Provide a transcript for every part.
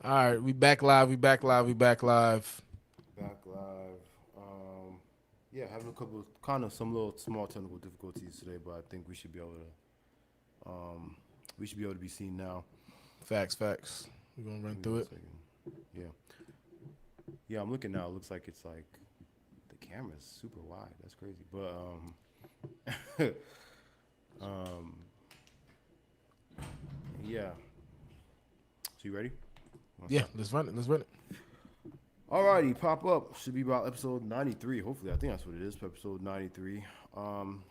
All right, we back live. We back live. We back live. Back live. Yeah, having a couple, kind of some little small technical difficulties today, but I think we should be able to be seen now. Facts, facts. We're gonna run Give me through one it. second. Yeah, yeah, I'm looking now. It looks like it's like the camera's super wide. That's crazy. But um, yeah. So you ready? Want to Yeah, start? let's run it. Let's run it. Alrighty, pop up should be about episode 93. Hopefully, I think that's what it is. Episode 93.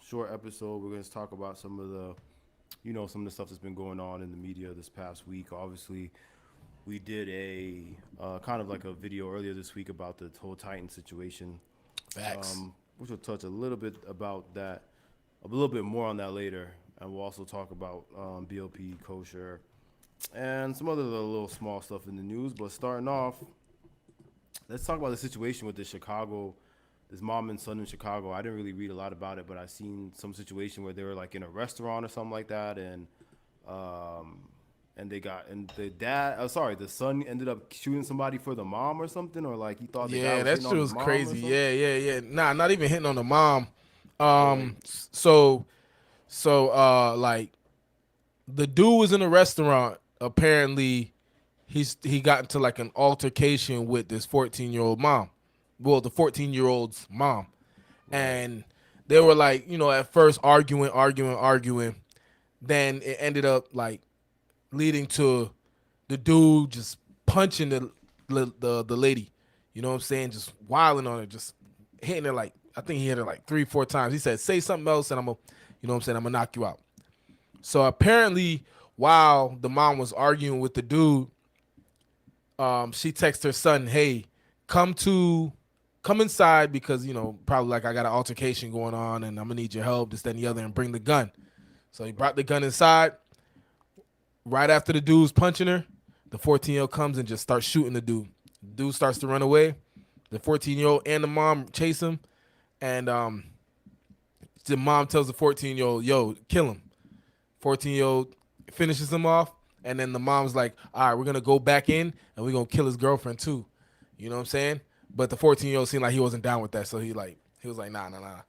Short episode. We're gonna talk about some of the, some of the stuff that's been going on in the media this past week. Obviously, we did a kind of like a video earlier this week about the whole Titan situation, Facts. which will touch a little bit about that, a little bit more on that later, and we'll also talk about BLP Kosher and some other little small stuff in the news. But starting off, let's talk about the situation with this mom and son in Chicago. I didn't really read a lot about it, but I seen some situation where they were like in a restaurant or something like that, um, and the dad, the son ended up shooting somebody for the mom or something, or like he thought the guy Yeah, was that hitting shit on the was mom or crazy. something. Yeah. Nah, not even hitting on the mom. But like, Like the dude was in a restaurant. Apparently, he got into like an altercation with this 14-year-old mom. Well, the 14-year-old's mom, right, and they were like, at first arguing. Then it ended up like leading to the dude just punching the lady. You know what I'm saying? Just wilding on her, just hitting her like I think he hit her like 3-4 times. He said, "Say something else, and I'm gonna knock you out." So apparently, while the mom was arguing with the dude, she texted her son, "Hey, come to come inside because probably like I got an altercation going on and I'm gonna need your help, this, that, and the other, and bring the gun." So he right. brought the gun inside. Right after the dude's punching her, the 14-year-old comes and just starts shooting the dude. The dude starts to run away. The 14-year-old and the mom chase him, and the mom tells the 14-year-old, "Yo, kill him." 14-year-old finishes him off, and then the mom's like, "All right, we're gonna go back in and we're gonna kill his girlfriend too." You know what I'm saying? But the 14-year-old seemed like he wasn't down with that, so he was like, "Nah, nah, nah."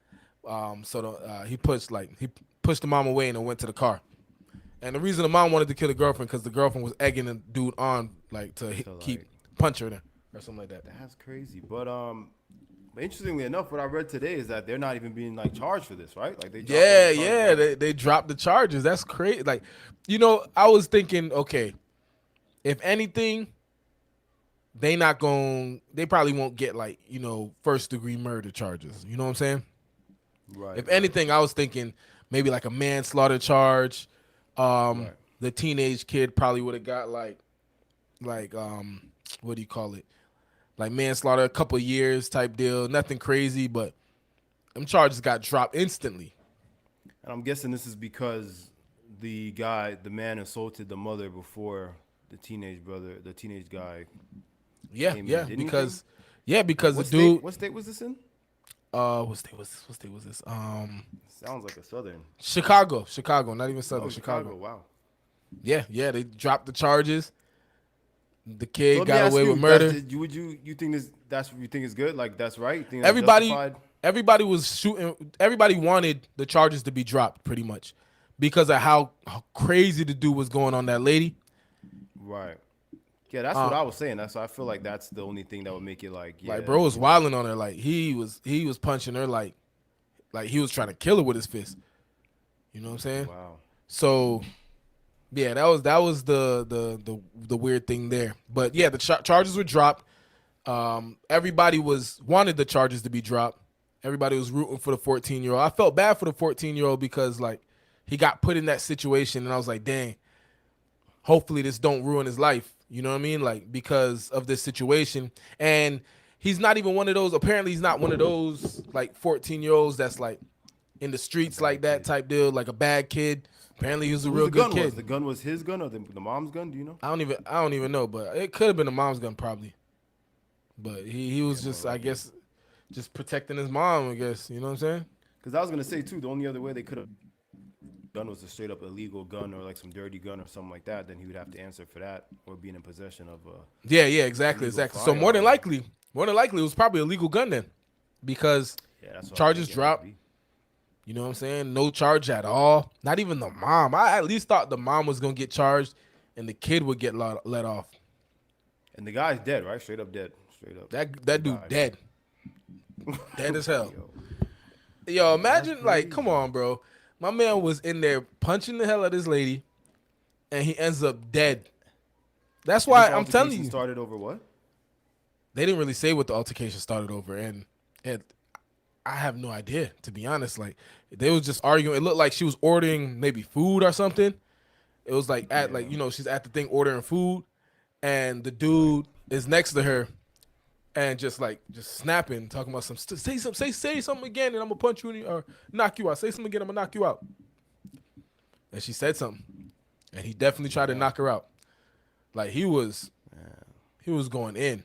He pushed the mom away and then went to the car. And the reason the mom wanted to kill the girlfriend because the girlfriend was egging the dude on like to So keep like, punch her or something like that. that's crazy. But interestingly enough, what I read today is that they're not even being like charged for this, right? Like they dropped all the charges Yeah, already. they dropped the charges. That's crazy. Like, I was thinking, okay, if anything, they probably won't get like first degree murder charges. You know what I'm saying? Right, If right, anything, I was thinking maybe like a manslaughter charge. right. The teenage kid probably would have got like what do you call it? Like manslaughter, a couple years type deal. Nothing crazy, but them charges got dropped instantly. And I'm guessing this is because the man assaulted the mother before the teenage guy Yeah, came in and yeah, did anything. because the What state? dude, What state was this in? what state was this? Sounds like a southern. Chicago, not even Oh, Southern Chicago. Chicago. Wow. Yeah, they dropped the charges. The So kid let me got ask away with you: That's murder. did you would you think that's what you think is good? Like that's right? You think that's Everybody, justified? everybody was shooting. Everybody wanted the charges to be dropped, pretty much, because of how crazy the dude was going on that lady. Right. Yeah, that's what I was saying. That's I feel like that's the only thing that would make it like Like, yeah, bro was wilding on her. Like he was punching her like he was trying to kill her with his fist. You know what I'm saying? wow. So yeah, that was the weird thing there. But yeah, the charges were dropped. Everybody wanted the charges to be dropped. Everybody was rooting for the 14-year-old. I felt bad for the 14-year-old because like he got put in that situation, and I was like, dang, hopefully this don't ruin his life. You know what I mean? Like because of this situation, and he's not even one of those. Apparently, he's not one of those like 14-year-olds that's like in the A streets like bad that kid. type deal, like a bad kid. Apparently, he was So a whose real the good gun was? kid. The gun was his gun or the mom's gun? Do you know? I don't even know, but it could have been a mom's gun probably. But he Yeah, was more just I likely. guess just protecting his mom. I guess you know what I'm saying. Because I was gonna say too, the only other way they could have gun was a straight up illegal gun or like some dirty gun or something like that, then he would have to answer for that or being in possession of a Yeah, exactly, illegal exactly. So firearm. more than likely, it was probably a legal gun then, because Yeah, that's what I'm charges thinking. It had to dropped. be. You know what I'm saying? No charge at all. Not even the mom. I at least thought the mom was gonna get charged, and the kid would get let off. And the guy's dead, right? Straight up dead. Straight up. He That dude died. dead, dead as hell. Yo, Yo, that's imagine like, come crazy. on, bro. My man was in there punching the hell out of this lady, and he ends up And, dead. That's and why this I'm telling altercation you, started over what? they didn't really say what the altercation started over, and I have no idea, to be honest. Like, they was just arguing. It looked like she was ordering maybe food or something. It was like at Yeah. like, she's at the thing ordering food, and the Right. dude is next to her and just snapping, talking about say something again, and I'm gonna punch you or knock you out. Say something again, I'm gonna knock you out. And she said something, and he definitely tried to Yeah. knock her out. Like, Yeah. he was going in.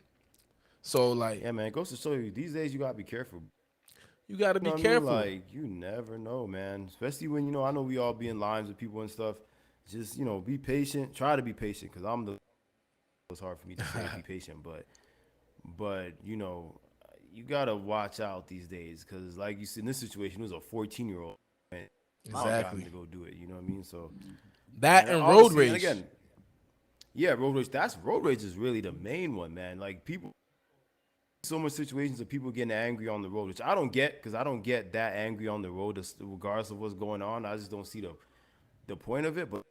So like, Yeah, man. It goes to show you these days you gotta be careful. you got to You know be what I mean? careful. Like you never know, man. Especially when I know we all be in lines with people and stuff. Just be patient. Try to be patient because I'm the. It's hard for me to say be patient, but you gotta watch out these days because like you see in this situation, it was a 14-year-old and mom got him Exactly. to go do it. You know what I mean? So That and and road obviously, and rage. again, yeah, road rage. That's road rage is really the main one, man. Like people, so much situations of people getting angry on the road, which I don't get because I don't get that angry on the road, regardless of what's going on. I just don't see the point of it. But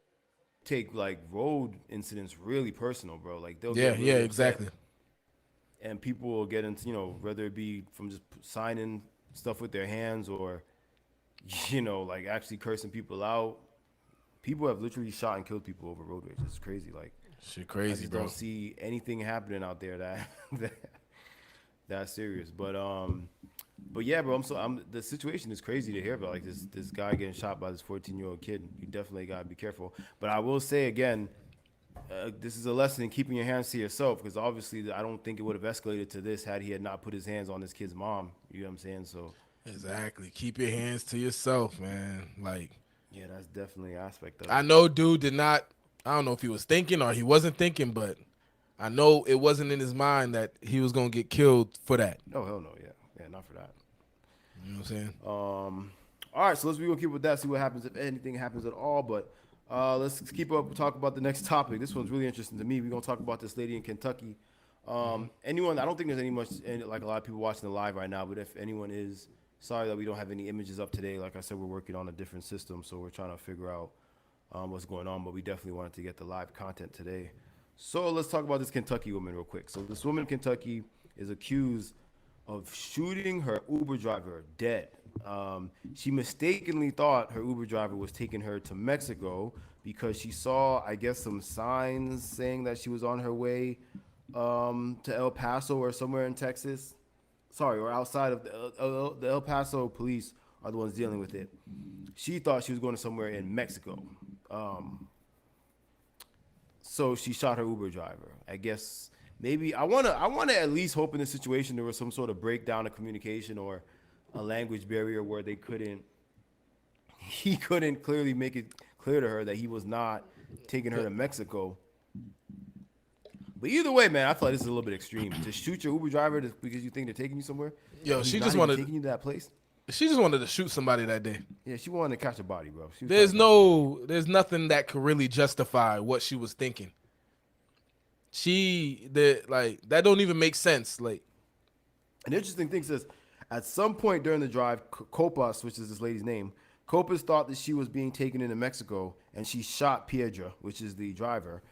take like road incidents really personal, bro. Like they'll Yeah, get yeah, really upset, exactly. and people will get into whether it be from just signing stuff with their hands or like actually cursing people out. People have literally shot and killed people over road rage. It's crazy. Like Shit I crazy, just bro. don't see anything happening out there that that that's serious. But yeah, bro. I'm the situation is crazy to hear about. Like this guy getting shot by this 14-year-old kid. You definitely gotta be careful. But I will say again, this is a lesson in keeping your hands to yourself because obviously I don't think it would have escalated to this had he had not put his hands on this kid's mom. You know what I'm saying? So Exactly. Keep your hands to yourself, man. Like, yeah, that's definitely an aspect of I it. know dude did not, I don't know if he was thinking or he wasn't thinking, but I know it wasn't in his mind that he was going to get killed for that. Oh hell no, yeah, not for that. You know what I'm saying? All right, so we gonna keep with that. See what happens if anything happens at all. But let's keep up. Talk about the next topic. This one's really interesting to me. We're gonna talk about this lady in Kentucky. Anyone? I don't think there's like a lot of people watching the live right now. But if anyone is, sorry that we don't have any images up today. Like I said, we're working on a different system, so we're trying to figure out what's going on. But we definitely wanted to get the live content today. So let's talk about this Kentucky woman real quick. So this woman in Kentucky is accused of shooting her Uber driver dead. She mistakenly thought her Uber driver was taking her to Mexico because she saw, I guess, some signs saying that she was on her way to El Paso or somewhere in Texas. Sorry, or outside of the El Paso police are the ones dealing with it. She thought she was going to somewhere in Mexico. So she shot her Uber driver. I guess maybe I wanna at least hope in this situation there was some sort of breakdown of communication or a language barrier where they couldn't he couldn't clearly make it clear to her that he was not taking her But to Mexico. But either way, man, I feel like this is a little bit extreme. To shoot your Uber driver because you think they're taking you somewhere yo, and he's not even taking you to that place. she just wanted to shoot somebody that day. Yeah, she wanted to catch a body, bro. She was trying to catch a body. There's nothing that could really justify what she was thinking. That don't even make sense. Like, An interesting thing says, at some point during the drive, Copas, which is this lady's name, Copas thought that she was being taken into Mexico, and she shot Piedra, which is the driver.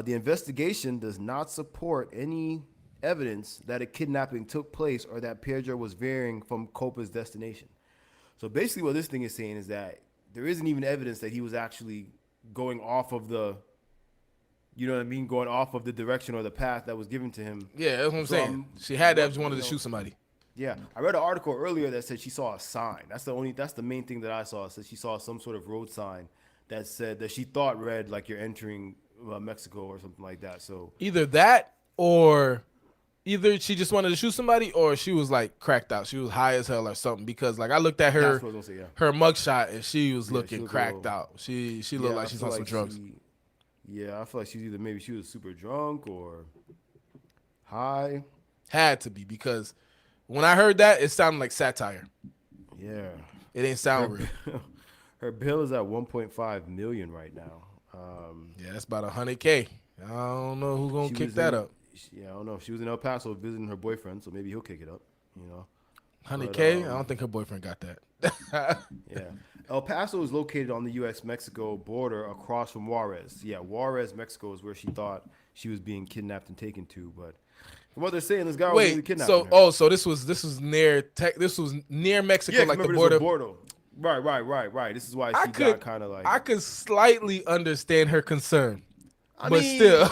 The investigation does not support any evidence that a kidnapping took place or that Piedra was veering from Copas' destination. So basically, what this thing is saying is that there isn't even evidence that he was actually going off of you know what I mean, going off of the direction or the path that was given to him. yeah, that's what I'm So saying. She had to have what just wanted to shoot somebody. yeah, I read an article earlier that said she saw a sign. That's the main thing that I saw. It said she saw some sort of road sign that said that she thought read like you're entering Mexico or something like that. So Either that or either she just wanted to shoot somebody or she was like cracked out. She was high as hell or something because like I looked at That's her what I was gonna say. Yeah, her mugshot and she was yeah, she looking looked a cracked little. out. She looked Yeah, like I she's feel on some like drugs. she. Yeah, I feel like she's either maybe she was super drunk or high. Had to be because when I heard that, it sounded like satire. Yeah, It didn't her sound real. bill, her bill is at 1.5 million right now. Yeah, that's about 100K. I don't know who's gonna She kick was that in. up. Yeah, I don't know. She was in El Paso visiting her boyfriend, so maybe he'll kick it up. You know, but 100K? I don't think her boyfriend got that. yeah. El Paso is located on the U.S.-Mexico border across from Juarez. Yeah, Juarez, Mexico is where she thought she was being kidnapped and taken to. But from what they're saying, this guy was really Wait, kidnapping so her. so this was near this was near Yeah, Mexico, 'cause like the remember this was border. Bordeaux. Right. This is why I she got could kind of like. I could slightly understand her concern, I but still,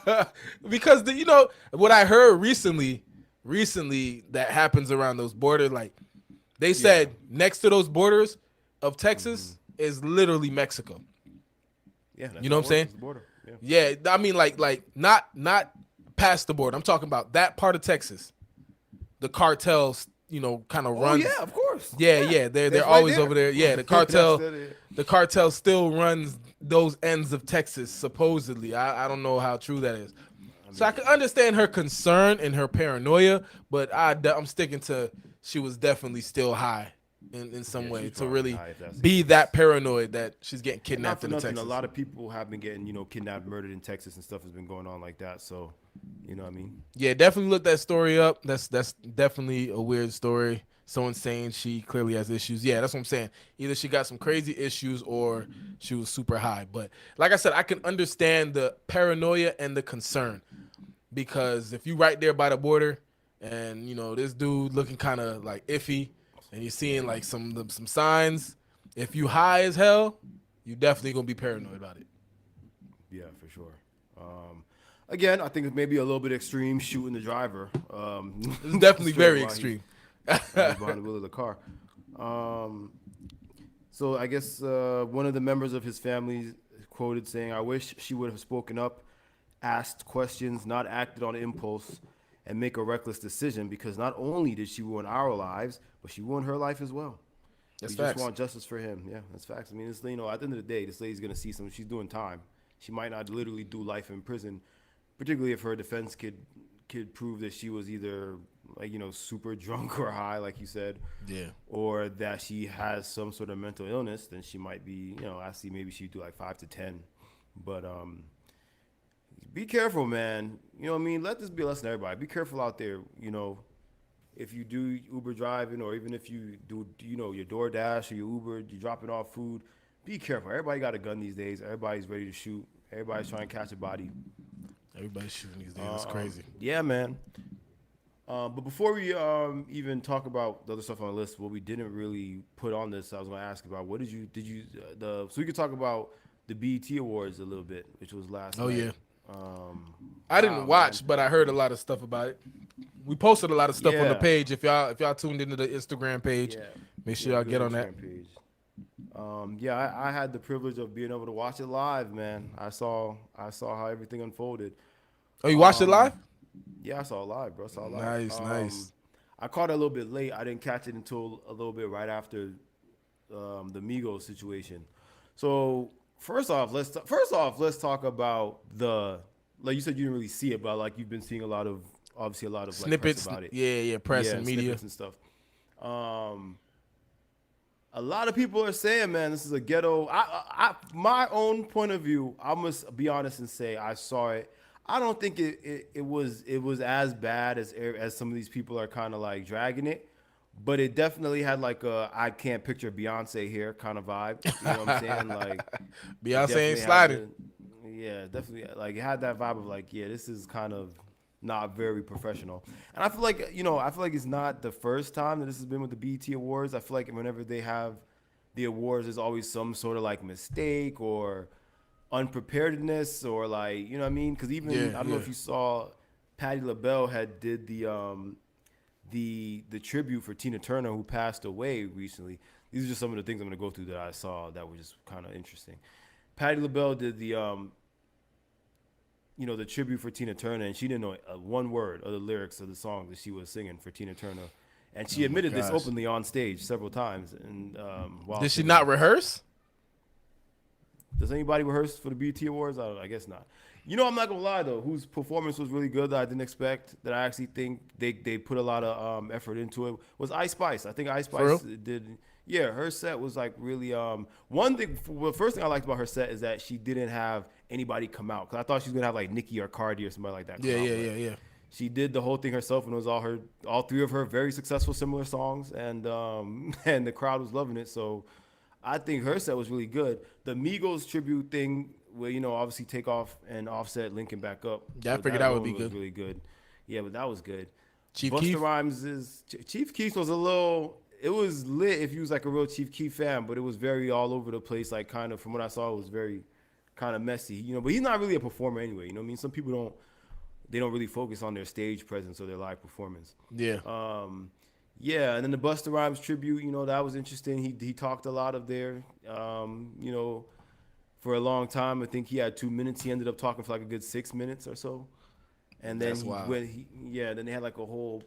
mean, because you know what I heard recently that happens around those borders, like they yeah. said next to those borders of Texas is literally Mexico. Yeah, that's You know how what it I'm works. saying? It's the border. Yeah. Yeah, I mean like not past the border. I'm talking about that part of Texas. The cartels, kind of Oh runs. yeah, of course. Yeah, Yeah, yeah, they're that's right always there. over there. Yeah, the That's cartel, it. the cartel still runs those ends of Texas supposedly. I don't know how true that is. I So I mean, can understand her concern and her paranoia, but I'm sticking to she was definitely still high in some yeah, way she's to probably really high if that's the be case. that paranoid that she's getting And not kidnapped for into nothing, a Texas. lot of people have been getting, kidnapped, murdered in Texas and stuff has been going on like that. So, you know what I mean? Yeah, definitely look that story up. That's definitely a weird story. Someone saying she clearly has issues. Yeah, that's what I'm saying. Either she got some crazy issues or she was super high. But like I said, I can understand the paranoia and the concern because if you right there by the border and this dude looking kind of like iffy and you're seeing like some signs, if you high as hell, you definitely gonna be paranoid about it. Yeah, for sure. Again, I think it's maybe a little bit extreme shooting the driver It's definitely straight very while he's extreme. behind the wheel of the car. Um, so I guess one of the members of his family quoted saying, "I wish she would have spoken up, asked questions, not acted on impulse, and make a reckless decision because not only did she ruin our lives, but she ruined her life as well. That's We just facts. want justice for him." Yeah, that's facts. I mean, it's, at the end of the day, this lady's gonna see some. She's doing time. She might not literally do life in prison, particularly if her defense could prove that she was either like super drunk or high, like you said, Yeah. or that she has some sort of mental illness. Then she might be, I see maybe she'd do like 5 to 10, but be careful, man. You know what I mean? Let this be a lesson to everybody. Be careful out there. If you do Uber driving or even if you do, your DoorDash or your Uber, you're dropping off food, be careful. Everybody got a gun these days. Everybody's ready to shoot. Everybody's trying to catch a body. Everybody's shooting these days. That's crazy. Yeah, man. But before we even talk about the other stuff on the list, what we didn't really put on this, I was going to ask about what so we could talk about the BET Awards a little bit, which was last Oh night. yeah. I didn't Wow, man. watch, but I heard a lot of stuff about it. We posted a lot of stuff on the Yeah. page. If y'all tuned into the Instagram page, Yeah. make sure Yeah, y'all good get on that. Instagram page. Yeah, I had the privilege of being able to watch it live, man. I saw how everything unfolded. Oh, you watched it live? Yeah, I saw it live, bro. I saw it live. Nice, nice. I caught it a little bit late. I didn't catch it until a little bit right after the Migos situation. So first off, let's talk about like you said you didn't really see it, but like you've been seeing obviously a lot of like press Snippets, about it. yeah, press and media. Snippets and stuff. A lot of people are saying, man, this is a ghetto. My own point of view, I must be honest and say I saw it. I don't think it was as bad as some of these people are kind of like dragging it, but it definitely had like a I can't picture Beyonce here kind of vibe. You know what I'm saying? Like it Beyonce ain't definitely had sliding. yeah, definitely like it had that vibe of like yeah, this is kind of not very professional. And I feel like it's not the first time that this has been with the BET Awards. I feel like whenever they have the awards, there's always some sort of like mistake or unpreparedness or like you know what I mean? Because even Yeah, I don't know yeah. if you saw, Patti LaBelle had did the tribute for Tina Turner who passed away recently. These are just some of the things I'm gonna go through that I saw that were just kind of interesting. Patti LaBelle did the tribute for Tina Turner, and she didn't know one word of the lyrics of the song that she was singing for Tina Turner, and she Oh my admitted this gosh. openly on stage several times, and while Did she singing. not rehearse? Does anybody rehearse for the BET Awards? I guess not. I'm not gonna lie though. Whose performance was really good that I didn't expect. That I actually think they put a lot of effort into it was Ice Spice. I think Ice For Spice real? did. Yeah, her set was like really. One thing. The first thing I liked about her set is that she didn't have anybody come out because I thought she was gonna have like Nicki or Cardi or somebody like that come Yeah, out, yeah, but yeah, yeah. she did the whole thing herself, and it was all three of her very successful similar songs, and and the crowd was loving it. So I think her set was really good. The Migos tribute thing, where obviously Takeoff and Offset linking back up, Yeah, I that figured that would be alone was good. really good. Yeah, but that was good. Chief Busta Keef. Rhymes is Chief Keef was a little. It was lit if you was like a real Chief Keef fan, but it was very all over the place. Like kind of from what I saw, it was very kind of messy. But he's not really a performer anyway. You know what I mean? Some people don't really focus on their stage presence or their live performance. Yeah. Yeah, and then the Busta Rhymes tribute, that was interesting. He talked a lot of there. For a long time. I think he had 2 minutes. He ended up talking for like a good 6 minutes or so. And then That's wild. then they had like a whole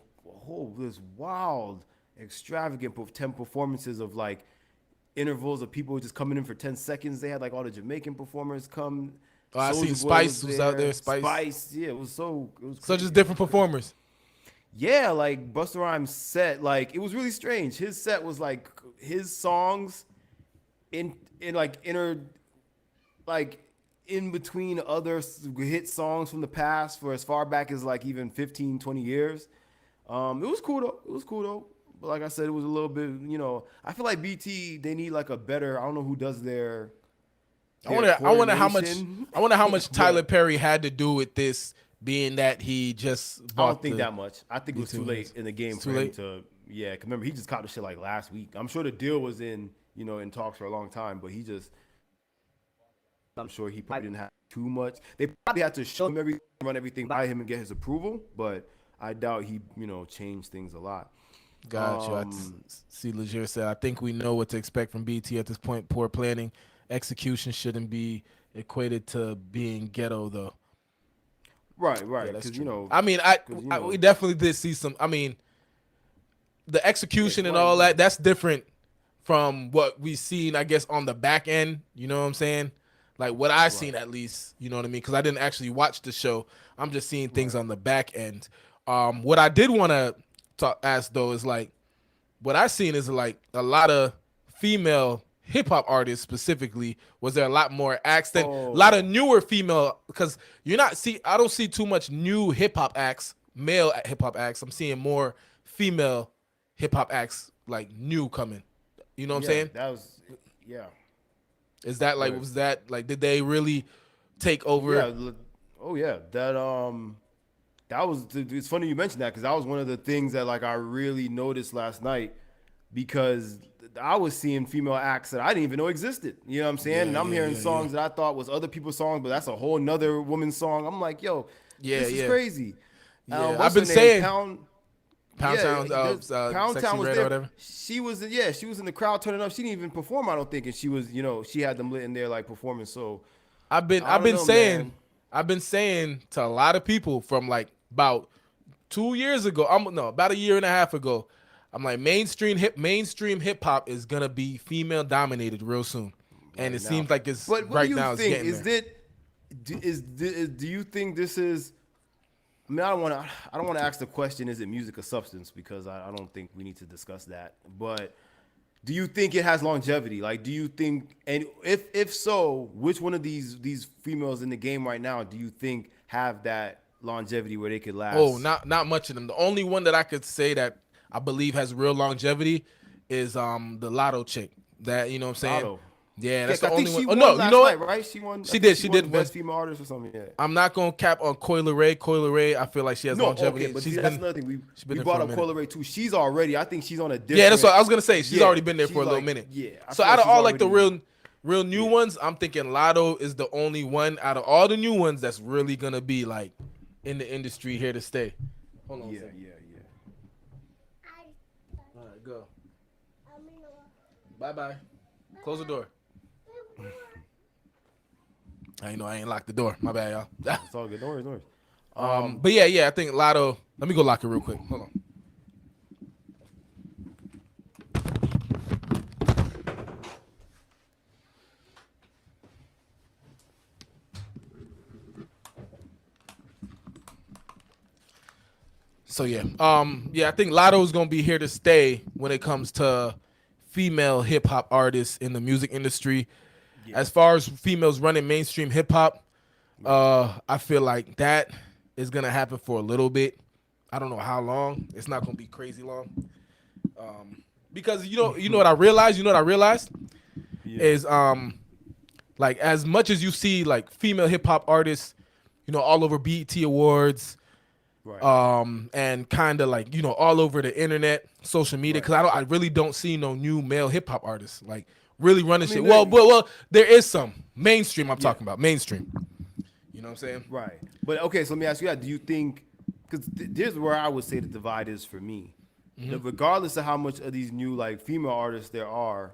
this wild, extravagant 10 performances of like intervals of people just coming in for 10 seconds. They had like all the Jamaican performers come. Oh, I seen Soulja Boy Spice was was out there. there. Spice. Yeah, it was So crazy. just It was different crazy. performers. Yeah, like Busta Rhymes set, like it was really strange. His set was like his songs in like like in between other hit songs from the past for as far back as like even 15, 20 years. It was cool though. It was cool though. But like I said, it was a little bit, I feel like BT, they need like a better, I don't know who does I their wonder. I wonder how much. coordination. I wonder how much Tyler But Perry had to do with this, being that he just I don't bought think the that much. I think it was too YouTube. late in the game It's for too him late. to, yeah, 'cause remember, he just caught the shit like last week. I'm sure the deal was in talks for a long time, but I'm sure he probably didn't have too much. They probably had to show him everything, run everything by him and get his approval, but I doubt he, changed things a lot. Got you. Um, See, Legier said, I think we know what to expect from BT at this point. Poor planning. Execution shouldn't be equated to being ghetto, though. right, Yeah, that's because true. I mean, we definitely did see some. I mean, the yeah, execution and right, all that, right, that's different from what we seen, I guess, on the back end. You know what I'm saying? Like what I seen right, at least. You know what I mean? Because I didn't actually watch the show. I'm just seeing things right. on the back end. What I did want to ask though is like, what I seen is like a lot of female hip hop artists specifically. Was there a lot more acts than a lot Oh, of newer female? Because you're not see, I don't see too much new hip hop acts, male hip hop acts. I'm seeing more female hip hop acts like new coming. You know what I'm yeah, saying? yeah. Is that Go like ahead. was that like did they really take over? Yeah, oh yeah, that was it's funny you mentioned that because that was one of the things that like I really noticed last night because I was seeing female acts that I didn't even know existed. You know what I'm saying? Yeah, And I'm yeah, hearing yeah, yeah, songs that I thought was other people's songs, but that's a whole nother woman's song. I'm like, yo, yeah, this is yeah, crazy. yeah. I've What's her been name? saying Pound. Pound Yeah, Sound, Pound Sexy Town was Red or there. whatever. She was in the crowd turning up. She didn't even perform, I don't think, and she was, she had them lit in there like performing. So I I've don't been know, saying man. I've been saying to a lot of people from like about 2 years ago. I'm no about a year and a half ago. I'm like mainstream hip hop is gonna be female dominated real soon, and Right it now. seems like it's But what do right you now it's think? getting Is there. it do you think this is I mean I don't want to ask the question is it music or substance because I don't think we need to discuss that. But do you think it has longevity? Like do you think and if so, which one of these females in the game right now do you think have that longevity where they could Oh, last? not much of them. The only one that I could say that I believe has real longevity is the Lotto chick. That you know what I'm saying? Lotto. Yeah, Yeah, that's 'cause the I think only one. she Oh won no, you last know night, what? right? She won. I She think did. she She won did win. best female artist or something. Yeah. I'm not gonna cap on Coyle Ray. Coyle Ray, I feel like she has No, okay, longevity. but see, that's another thing. She's been We there for brought a up minute. Coyle Ray too. She's already. I think she's on a Yeah, that's what different. I was gonna say. She's Yeah, already been there for she's a little like, minute. yeah. I So feel out like of she's all like the already. real new Yeah, ones, I'm thinking Lotto is the only one out of all the new ones that's really gonna be like in the industry here to stay. Hold on a yeah, second. yeah, yeah. All right, go. Bye bye. Close the door. I ain't locked the door. My bad, y'all. It's all good. No worries, no worries. But yeah, I think Lotto. Let me go lock it real quick. Hold on. So yeah, I think Lotto's gonna be here to stay when it comes to female hip hop artists in the music industry. Yeah. As far as females running mainstream hip hop, Right. I feel like that is gonna happen for a little bit. I don't know how long. It's not gonna be crazy long. Because you know what I realized. You know what I realized Yeah. is like as much as you see like female hip hop artists, all over BET awards, Right. and kind of like all over the internet, social media. Right. Because I really don't see no new male hip hop artists like really I running mean, shit. there. Well, there is some mainstream. I'm Yeah. talking about mainstream. You know what I'm saying? Right. But okay, so let me ask you that. Do you think, because here's where I would say the divide is for me. That regardless of how much of these new like female artists there are,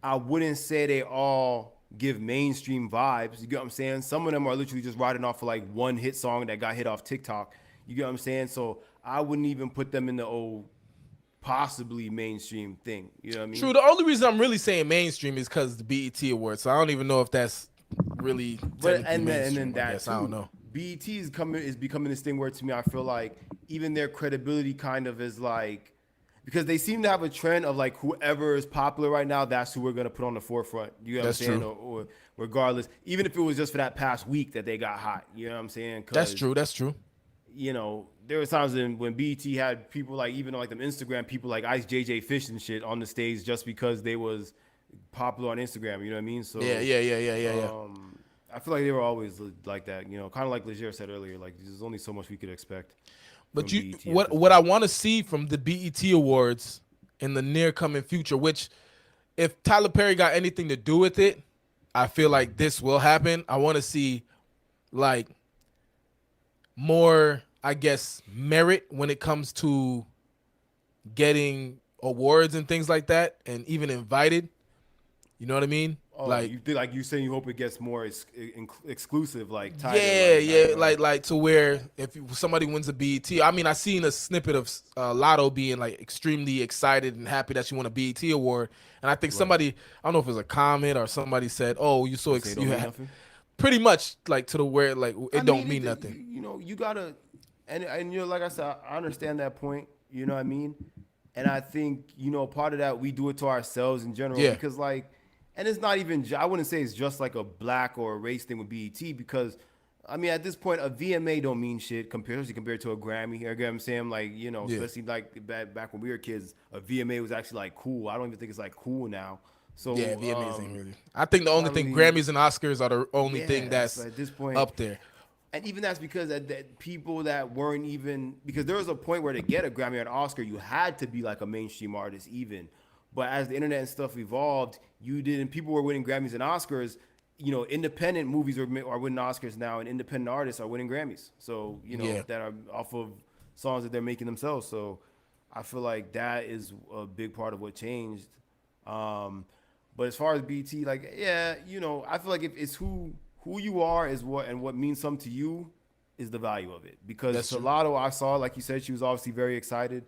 I wouldn't say they all give mainstream vibes. You get what I'm saying? Some of them are literally just riding off of like one hit song that got hit off TikTok. You get what I'm saying? So I wouldn't even put them in the possibly mainstream thing. You know what I mean? True. The only reason I'm really saying mainstream is because the BET awards. So I don't even know if that's really But technically and mainstream. then I that guess I don't too. know. BET is becoming this thing where to me I feel like even their credibility kind of is like, because they seem to have a trend of like whoever is popular right now, that's who we're gonna put on the forefront. You know what I'm That's saying? true. Or regardless, even if it was just for that past week that they got hot. You know what I'm saying? That's Because true. That's true. there was times when BET had people like even like them Instagram people like Ice JJ Fish and shit on the stage just because they was popular on Instagram. You know what I mean? So Yeah. I feel like they were always like that. Kind of like Leger said earlier. Like there's only so much we could expect But from you, BET at what this what I point. want to see from the BET awards in the near coming future, which if Tyler Perry got anything to do with it, I feel like this will happen. I want to see like more, I guess, merit when it comes to getting awards and things like that, and even invited. You know what I mean? Oh, Like, you think like you saying you hope it gets more exclusive, like tighter, yeah, like yeah, right. like to where if somebody wins a BET, I mean, I seen a snippet of Lotto being like extremely excited and happy that she won a BET award, and I think Right. somebody, I don't know if it was a comment or somebody said, "Oh, you so They say it don't you mean had nothing. pretty much like to the where like I it don't mean, mean nothing." you gotta, and like I said, I understand that point. You know what I mean? And I think part of that we do it to ourselves in general Yeah, because like, and it's not even. I wouldn't say it's just like a black or a race thing with BET because. I mean, at this point, a VMA don't mean shit especially compared to a Grammy. You get what I'm saying? Like, yeah, especially like back when we were kids, a VMA was actually like cool. I don't even think it's like cool now. yeah. So, VMAs ain't really. I think the it's only not thing really, Grammys and Oscars are the only thing yeah. So that's at this point, up there. and even that's because that people that weren't even because there was a point where to get a Grammy or an Oscar, you had to be like a mainstream artist even. But as the internet and stuff evolved, you didn't. People were winning Grammys and Oscars. Independent movies are winning Oscars now, and independent artists are winning Grammys. So Yeah, that are off of songs that they're making themselves. So I feel like that is a big part of what changed. Um, but as far as BT, like yeah, I feel like if it's who you are is what means something to you is the value of it. Because that's true. Salado, I saw, like you said, she was obviously very excited,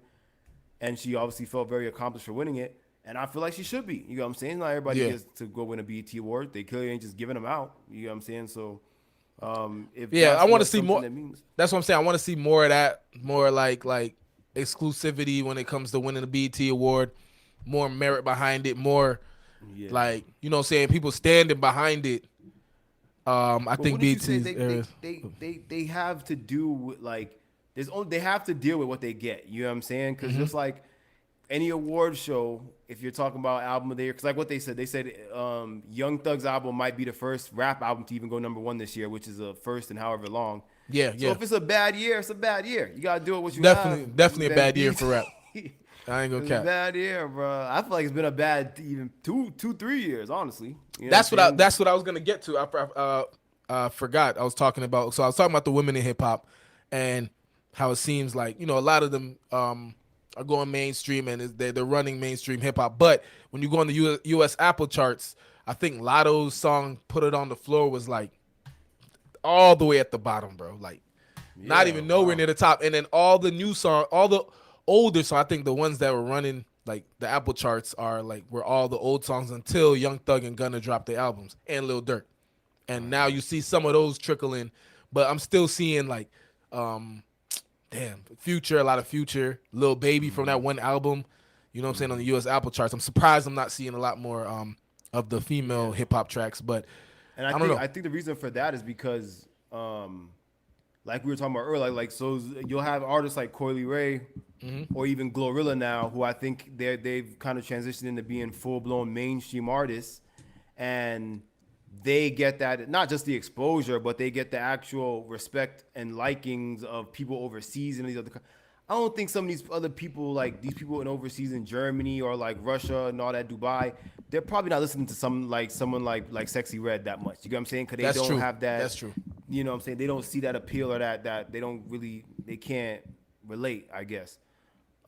and she obviously felt very accomplished for winning it. And I feel like she should be. You know what I'm saying? Not everybody Yeah, gets to go win a BET award. They clearly ain't just giving them out. You know what I'm saying? So if yeah. I that's want to what see something more. that means, That's what I'm saying. I want to see more of that, more like exclusivity when it comes to winning the BET award, more merit behind it, more yeah. like what I'm saying, people standing behind it. I But think wouldn't you say BET's areas. they have to do with like they have to deal with what they get. You know what I'm saying? Because just like any award show, if you're talking about album of the year, because like what they said Young Thug's album might be the first rap album to even go #1 this year, which is a first in however long. Yeah, So yeah. if it's a bad year, it's a bad year. You gotta deal with what you have. Definitely a Then bad year BT, for rap. I ain't gonna it's a cap. bad year, bro. I feel like it's been a bad even 3 years, honestly. You know what I'm saying? That's what I was gonna get to. Forgot I was talking about. So I was talking about the women in hip hop and how it seems like a lot of them are going mainstream and they're running mainstream hip hop. But when you go on the U.S. Apple charts, I think Lotto's song "Put It on the Floor" was like all the way at the bottom, bro. Like not Yeah, even nowhere wow. near the top. And then all the new song, all the older songs, I think the ones that were running like the Apple charts are like were all the old songs until Young Thug and Gunna dropped their albums and Lil Durk. And Right. now you see some of those trickle in, but I'm still seeing like, um, damn, Future, a lot of Future, Lil Baby from that one album. You know what I'm saying on the U.S. Apple charts. I'm surprised I'm not seeing a lot more of the female Yeah. hip hop tracks, but And I don't know. I think the reason for that is because like we were talking about earlier, like so you'll have artists like Coily Ray or even Glorilla now, who I think they've kind of transitioned into being full blown mainstream artists, and they get that not just the exposure, but they get the actual respect and likings of people overseas and these other. I don't think some of these other people, like these people in overseas in Germany or like Russia and all that, Dubai, they're probably not listening to someone like Sexy Red that much. You get what I'm saying? Because they That's don't true. have that. That's true. You know what I'm saying? They don't see that appeal or that they don't really they can't relate. I guess.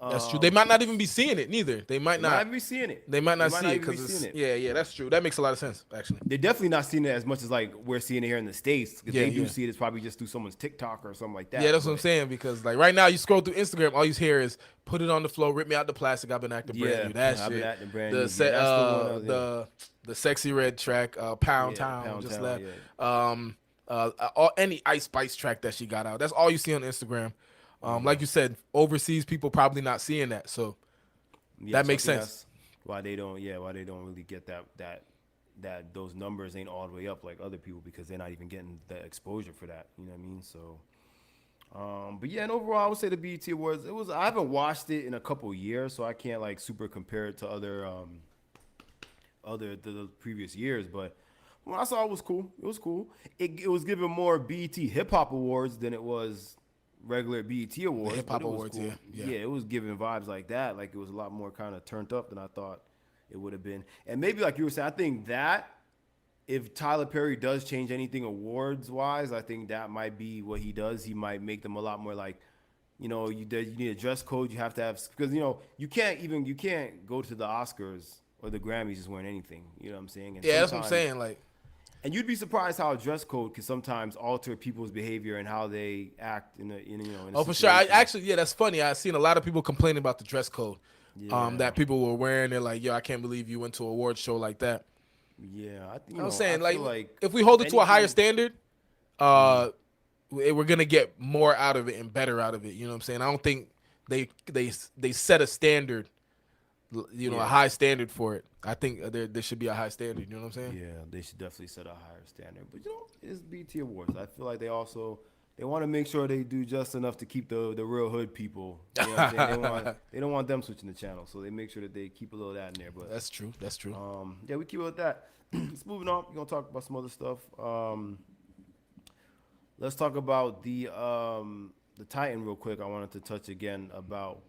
That's true. They might not even be seeing it neither. They might They might not. not be seeing it. They might They not might see not it even be because seeing it's it. yeah. That's true. That makes a lot of sense actually. They're definitely not seeing it as much as like we're seeing it here in the States. If Yeah, they do yeah. see it, it's probably just through someone's TikTok or something like Yeah, that. that's what I'm But saying because like right now you scroll through Instagram, all you hear is "Put it on the floor, rip me out the plastic, I've been acting brand yeah, new." That I've been shit. acting brand The new. Yeah, that's the one. Yeah, the Sexy Red track, Pound yeah, Town Pound just Town. left. Yeah, Any Ice Spice track that she got out. That's all you see on Instagram. yeah, Like you said, overseas people probably not seeing that, so yeah. that So I makes think sense. that's why they don't. Yeah, why they don't really get that those numbers ain't all the way up like other people because they're not even getting the exposure for that. You know what I mean? So. But yeah, and overall, I would say the BET Awards. It was. I haven't watched it in a couple years, so I can't like super compare it to the previous years. But when I saw it was cool. It was cool. It was given more BET Hip Hop Awards than it was regular BET The Awards, hip but hop it was awards, cool. yeah, yeah. Yeah, it was giving vibes like that. Like it was a lot more kind of turned up than I thought it would have been. And maybe like you were saying, I think that if Tyler Perry does change anything awards wise, I think that might be what he does. He might make them a lot more like, you need a dress code. You have to have because you can't go to the Oscars or the Grammys just wearing anything. You know what I'm saying? And Yeah, that's what I'm sometimes, saying. Like, and you'd be surprised how a dress code can sometimes alter people's behavior and how they act in a oh, for sure. I situation. actually, yeah, that's funny. I seen a lot of people complaining about the dress code, Yeah, that people were wearing. They're like, yo, I can't believe you went to an award show like that. yeah. I'm I saying, like, feel like if we hold it to a higher anything. standard, uh, we're gonna get more out of it and better out of it. You know what I'm saying? I don't think they set a standard, a Yeah, high standard for it. I think there should be a high standard. You know what I'm saying? yeah. They should definitely set a higher standard. But it's BT Awards. I feel like they want to make sure they do just enough to keep the real hood people. You know what I'm saying? They don't want them switching the channel, so they make sure that they keep a little of that in there. But That's true. That's true. yeah, we keep it with that. Let's moving on. We're gonna talk about some other stuff. Let's talk about the Titan real quick. I wanted to touch again about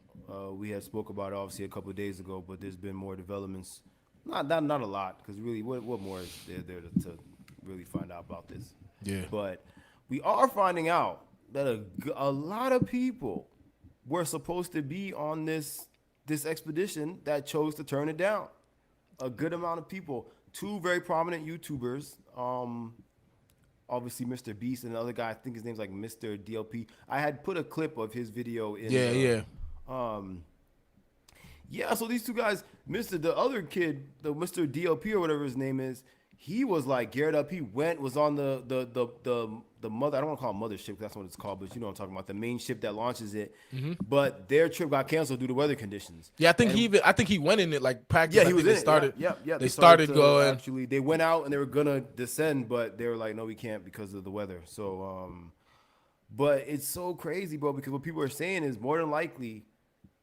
we had spoke about it obviously a couple of days ago, but there's been more developments. Not a lot because really, what more is there to really find out about this? Yeah. But we are finding out that a lot of people were supposed to be on this expedition that chose to turn it down. A good amount of people. Two very prominent YouTubers. Obviously Mr. Beast and another guy. I think his name's like Mr. DLP. I had put a clip of his video in Yeah. Yeah. um yeah, so these two guys, the other kid, the Mr. DLP or whatever his name is, he was like geared up. He was on the mother. I don't want to call it mothership. That's what it's called, but you know what I'm talking about. The main ship that launches it. But their trip got canceled due to weather conditions. Yeah. And I think he went in it like practice. yeah, I he was think in they it. started. Yeah. They started to going. Actually, they went out and they were gonna descend, but they were like, no, we can't because of the weather. So, but it's so crazy, bro. Because what people are saying is more than likely,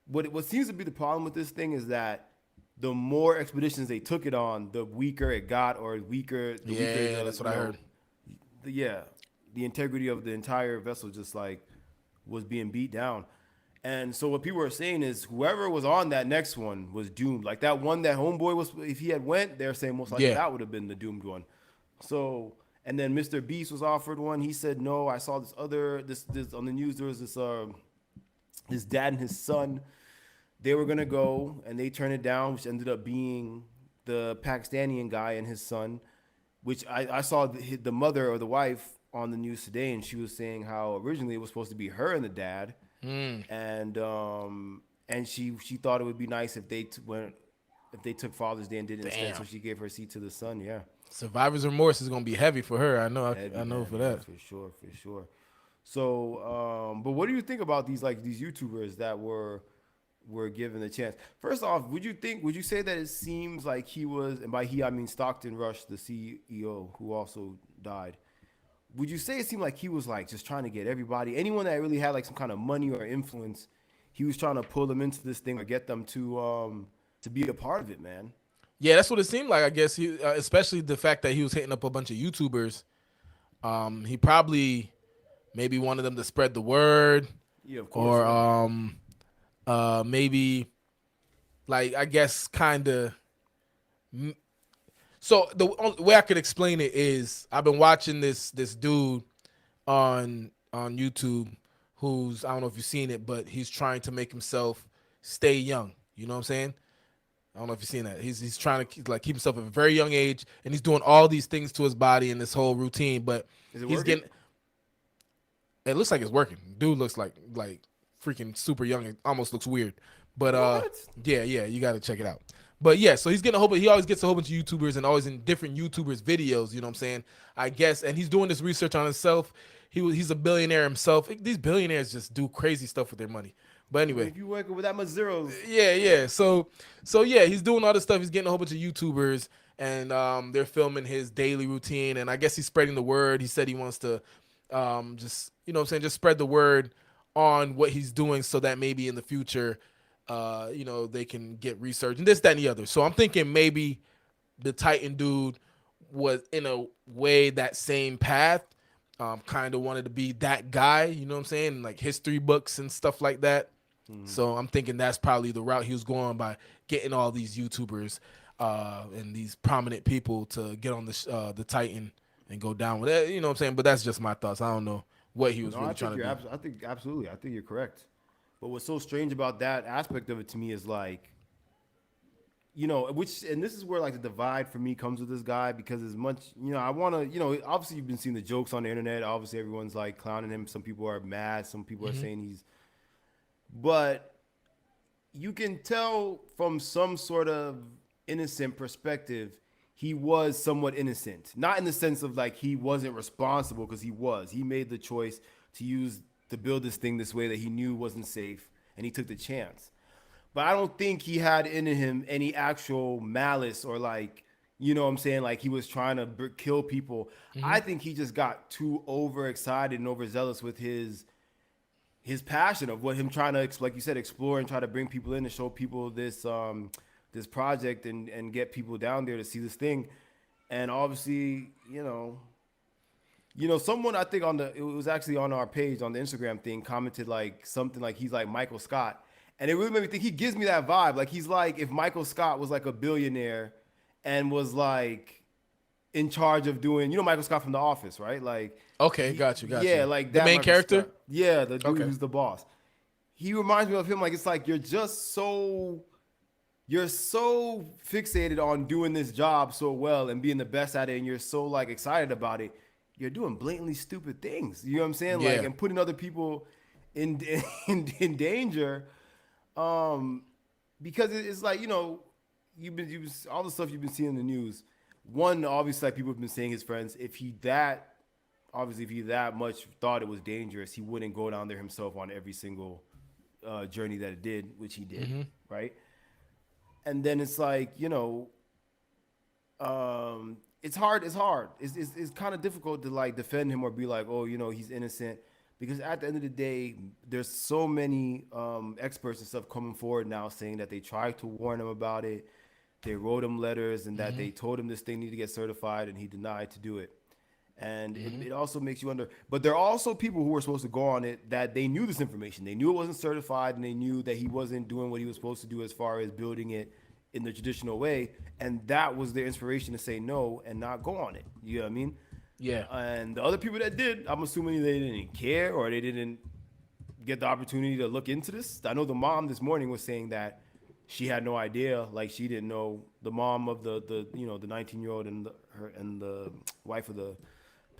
what seems to be the problem with this thing is that the more expeditions they took it on, the weaker it got, or weaker. The weaker Yeah, that's what I heard. The integrity of the entire vessel just like was being beat down. And so what people are saying is whoever was on that next one was doomed. Like that one that homeboy was, if he had went, they're saying most likely Yeah. that would have been the doomed one. So and then Mr. Beast was offered one. He said no. I saw this on the news. There was this dad and his son. They were gonna go and they turned it down, which ended up being the Pakistani guy and his son. Which I saw the mother or the wife on the news today, and she was saying how originally it was supposed to be her and the dad, Mm, and she thought it would be nice if went if they took Father's Day and did it instead, so damn. she gave her seat to the son. Yeah, Survivor's remorse is gonna be heavy for her. I know. I heavy know man, for yeah, that. for sure, for sure. So, but what do you think about these YouTubers that were given a chance? First off, would you say that it seems like he was, and by he I mean Stockton Rush, the CEO, who also died. Would you say it seemed like he was like just trying to get everybody, anyone that really had like some kind of money or influence, he was trying to pull them into this thing or get them to be a part of it, man. Yeah, that's what it seemed like. I guess he, especially the fact that he was hitting up a bunch of YouTubers. He probably maybe wanted them to spread the word, Yeah, of course, or yeah. maybe like I guess kind of. So the only way I could explain it is I've been watching this dude on YouTube who's I don't know if you've seen it, but he's trying to make himself stay young. You know what I'm saying? I don't know if you've seen that. He's trying to keep himself at a very young age, and he's doing all these things to his body and this whole routine. But Is it he's working? getting. It looks like it's working. Dude looks like freaking super young. It almost looks weird. But What? yeah, you got to check it out. But yeah, so he's getting a whole. He always gets a whole bunch of YouTubers and always in different YouTubers videos. You know what I'm saying? I guess, and he's doing this research on himself. He's a billionaire himself. These billionaires just do crazy stuff with their money. But I mean, anyway, if you working with that much zeros, yeah. So yeah, he's doing all this stuff. He's getting a whole bunch of YouTubers, and they're filming his daily routine. And I guess he's spreading the word. He said he wants to just what I'm saying, just spread the word on what he's doing, so that maybe in the future, they can get research and this, that, and the other. So I'm thinking maybe the Titan dude was in a way that same path. Kind of wanted to be that guy, you know what I'm saying, like history books and stuff like that. So I'm thinking that's probably the route he was going by getting all these YouTubers and these prominent people to get on the Titan and go down with it. You know what I'm saying? But that's just my thoughts. I don't know what he was no, really trying to do. I think absolutely, I think you're correct. But what's so strange about that aspect of it to me is like, which and this is where like the divide for me comes with this guy because as much I want to obviously you've been seeing the jokes on the internet. Obviously everyone's like clowning him. Some people are mad. Some people are saying but you can tell from some sort of innocent perspective, he was somewhat innocent. Not in the sense of like he wasn't responsible because he was. He made the choice to build this thing this way that he knew wasn't safe, and he took the chance. But I don't think he had in him any actual malice or like, what I'm saying, like he was trying to kill people. I think he just got too overexcited and overzealous with his passion of what him trying to, like you said, explore and try to bring people in and show people this project and get people down there to see this thing. And obviously, someone I think it was actually on our page on the Instagram thing commented like something like he's like Michael Scott, and it really made me think he gives me that vibe. Like he's like if Michael Scott was like a billionaire and was like in charge of doing, Michael Scott from The Office, right? Like, Okay, got you, got yeah, you. like The that main Michael character. Scott. Yeah, the dude Okay. who's the boss. He reminds me of him. Like it's like you're so fixated on doing this job so well and being the best at it, and you're so like excited about it. You're doing blatantly stupid things. You know what I'm saying? Like Yeah. and putting other people in in danger. Um, because it's like you've been all the stuff you've been seeing in the news. One, obviously, like people have been saying his friends, if he that much thought it was dangerous, he wouldn't go down there himself on every single journey that it did, which he did, right? And then it's like it's hard. It's hard. It's kind of difficult to like defend him or be like, oh, he's innocent, because at the end of the day, there's so many experts and stuff coming forward now saying that they tried to warn him about it. They wrote him letters and that they told him this thing needed to get certified, and he denied to do it. And it also makes you wonder. But there are also people who were supposed to go on it that they knew this information. They knew it wasn't certified, and they knew that he wasn't doing what he was supposed to do as far as building it in the traditional way. And that was their inspiration to say no and not go on it. You know what I mean? Yeah. And the other people that did, I'm assuming they didn't care or they didn't get the opportunity to look into this. I know the mom this morning was saying that she had no idea, like she didn't know. The mom of the 19-year-old and the wife of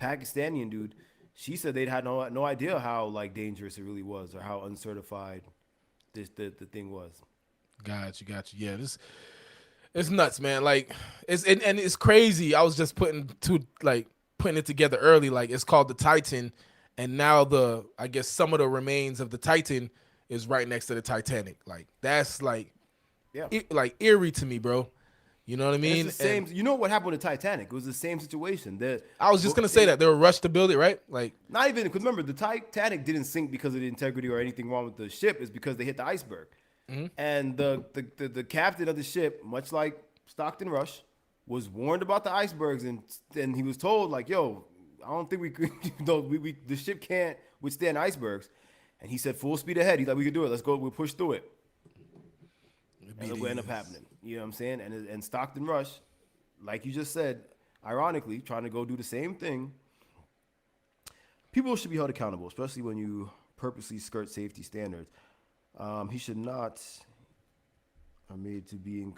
Pakistani dude, she said they'd had no idea how like dangerous it really was or how uncertified the thing was. Got you. Yeah, this it's nuts, man. Like and it's crazy. I was just putting it together early. Like it's called the Titan, and now I guess some of the remains of the Titan is right next to the Titanic. Like that's Yeah. like eerie to me, bro. You know what I And it's the mean? same. And You know what happened with the Titanic? It was the same situation. I was just gonna say that they were rushed to build it, right? Like, Not even because remember the Titanic didn't sink because of the integrity or anything wrong with the ship. It's because they hit the iceberg, and the captain of the ship, much like Stockton Rush, was warned about the icebergs and he was told like, "Yo, I don't think we could. The ship can't withstand icebergs." And he said, "Full speed ahead." He's like, "We can do it. Let's go. We'll push through it." And look what ended up happening. You know what I'm saying? And Stockton Rush, like you just said, ironically, trying to go do the same thing. People should be held accountable, especially when you purposely skirt safety standards. He should not are made to be in.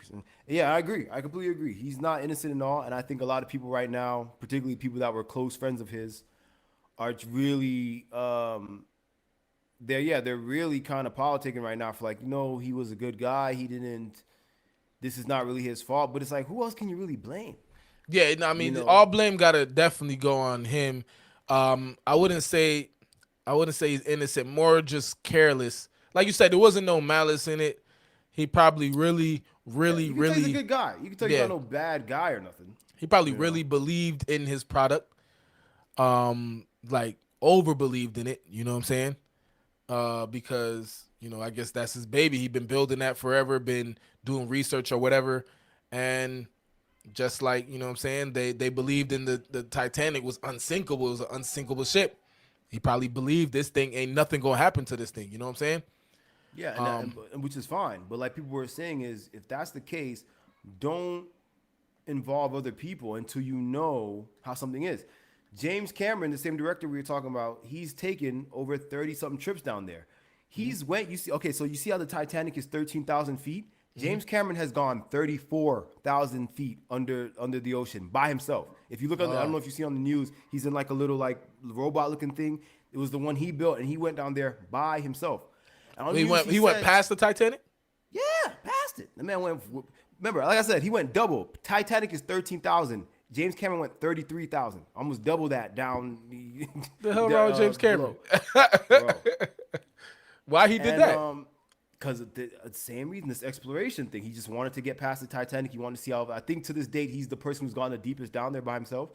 Yeah, I agree. I completely agree. He's not innocent at all, and I think a lot of people right now, particularly people that were close friends of his, are really they're really kind of politicking right now for like, he was a good guy. He didn't. This is not really his fault, but it's like, who else can you really blame? yeah, no, I You mean, know, all blame gotta definitely go on him. I wouldn't say, he's innocent. More just careless. Like you said, there wasn't no malice in it. He probably really, yeah, really, you can tell he's a really, good guy. You can tell he's yeah. not no bad guy or nothing. He probably You know, really believed in his product. Like over believed in it. You know what I'm saying? Because I guess that's his baby. He been building that forever. Been doing research or whatever, and just like what I'm saying, they believed in the Titanic was unsinkable. It was an unsinkable ship. He probably believed this thing ain't nothing gonna happen to this thing. You know what I'm saying? yeah, and which is fine. But like people were saying is, if that's the case, don't involve other people until you know how something is. James Cameron, the same director we were talking about, he's taken over 30 something trips down there. He's went, you see, okay, so you see how the Titanic is 13,000 feet? James Cameron has gone 34,000 feet under the ocean by himself. If you look on, I don't know if you see on the news, he's in like a little like robot looking thing. It was the one he built, and he went down there by himself. And on the He news, went he went said, past the Titanic. yeah, past it. The man went. Remember, like I said, he went double. Titanic is 13,000. James Cameron went 33,000. Almost double that down. The hell wrong with James Cameron? Bro. Why he did And that? because the same reason, this exploration thing. He just wanted to get past the Titanic. He wanted to see how. I think to this date, he's the person who's gone the deepest down there by himself.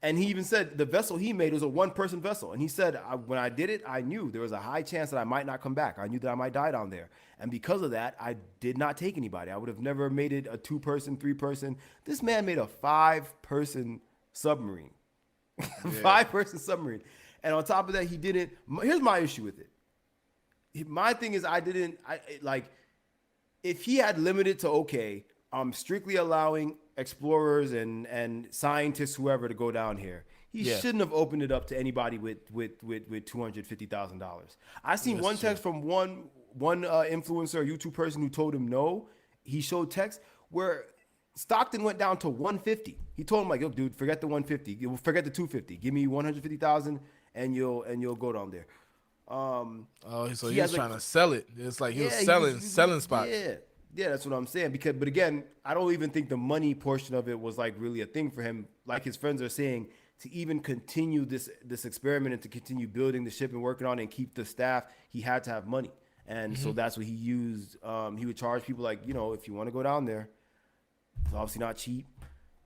And he even said the vessel he made was a one-person vessel. And he said, when I did it, I knew there was a high chance that I might not come back. I knew that I might die down there. And because of that, I did not take anybody. I would have never made it a two-person, three-person. This man made a five-person submarine. Five-person submarine. And on top of that, he didn't. Here's my issue with it. My thing is, if he had limited to, okay, I'm strictly allowing explorers and scientists, whoever, to go down here. He shouldn't have opened it up to anybody with $250,000. I seen one text from one influencer, YouTube person who told him no. He showed text where Stockton went down to 150. He told him like, "Yo, dude, forget the 150. Forget the 250. Give me 150,000, and you'll go down there." So he was trying to sell it. It's like he was selling spots. Yeah, that's what I'm saying. But again, I don't even think the money portion of it was like really a thing for him. Like his friends are saying, to even continue this experiment and to continue building the ship and working on it and keep the staff, he had to have money. And so that's what he used. He would charge people like, if you want to go down there, it's obviously not cheap,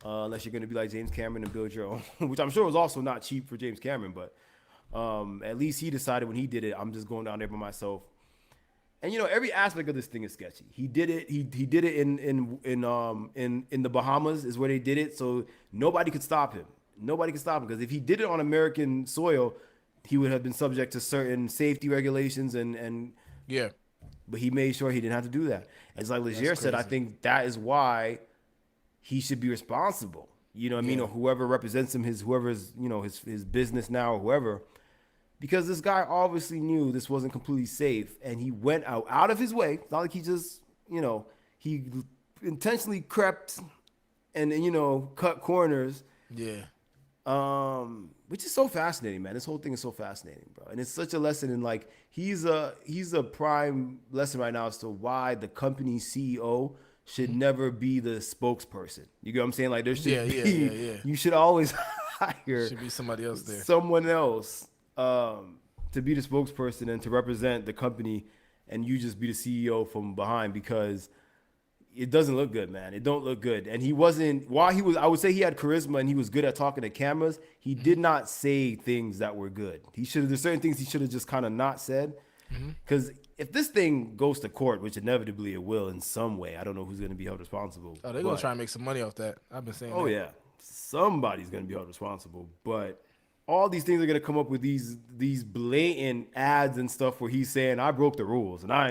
unless you're going to be like James Cameron and build your own, which I'm sure was also not cheap for James Cameron. But at least he decided when he did it, I'm just going down there by myself. And every aspect of this thing is sketchy. He did it. He did it in the Bahamas is where they did it. So nobody could stop him. Nobody could stop him because if he did it on American soil, he would have been subject to certain safety regulations and Yeah. But he made sure he didn't have to do that. As like Legier said, I think that is why he should be responsible. You know what I mean? Or whoever represents him, whoever's his business now or whoever. Because this guy obviously knew this wasn't completely safe, and he went out of his way. It's not like he just, he intentionally crept and cut corners. Yeah. Which is so fascinating, man. This whole thing is so fascinating, bro. And it's such a lesson in like he's a prime lesson right now as to why the company CEO should never be the spokesperson. You get what I'm saying? Like there Yeah, should yeah, yeah, be yeah. you should always hire Should be somebody else there. someone else to be the spokesperson and to represent the company, and you just be the CEO from behind because it doesn't look good, man. It don't look good. And he wasn't while he was I would say he had charisma and he was good at talking to cameras, he did not say things that were good. He should have there's certain things he should have just kind of not said. Because if this thing goes to court, which inevitably it will in some way, I don't know who's going to be held responsible. Oh, they're gonna try and make some money off that. I've been saying Oh that. yeah, somebody's going to be held responsible. But all these things are going to come up with these blatant ads and stuff where he's saying I broke the rules, and I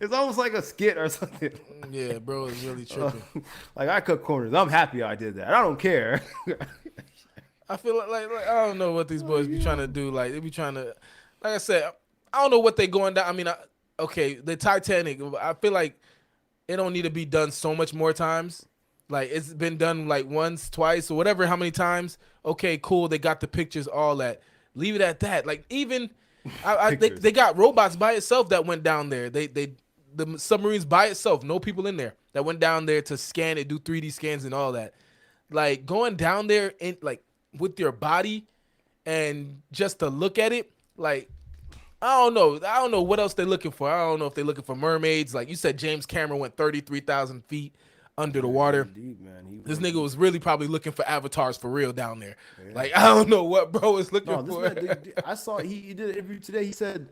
it's almost like a skit or something. Yeah, bro is really tripping. Like I cut corners. I'm happy I did that. I don't care. I feel like I don't know what these boys be trying to do. Like they be trying to, like I said, I don't know what they going down. I mean, okay, the Titanic. I feel like it don't need to be done so much more times. Like it's been done like once, twice, or whatever. How many times? Okay, cool. They got the pictures, all that. Leave it at that. Like even, Pictures. they got robots by itself that went down there. The submarines by itself, no people in there that went down there to scan it, do 3D scans and all that. Like going down there in like with your body and just to look at it, like I don't know. I don't know what else they're looking for. I don't know if they're looking for mermaids. Like you said, James Cameron went 33,000 feet under the He water. went deep, man. He This went nigga deep. was really probably looking for avatars for real down there. Like I don't know what bro is looking No, this for. man. I saw he did an interview today. He said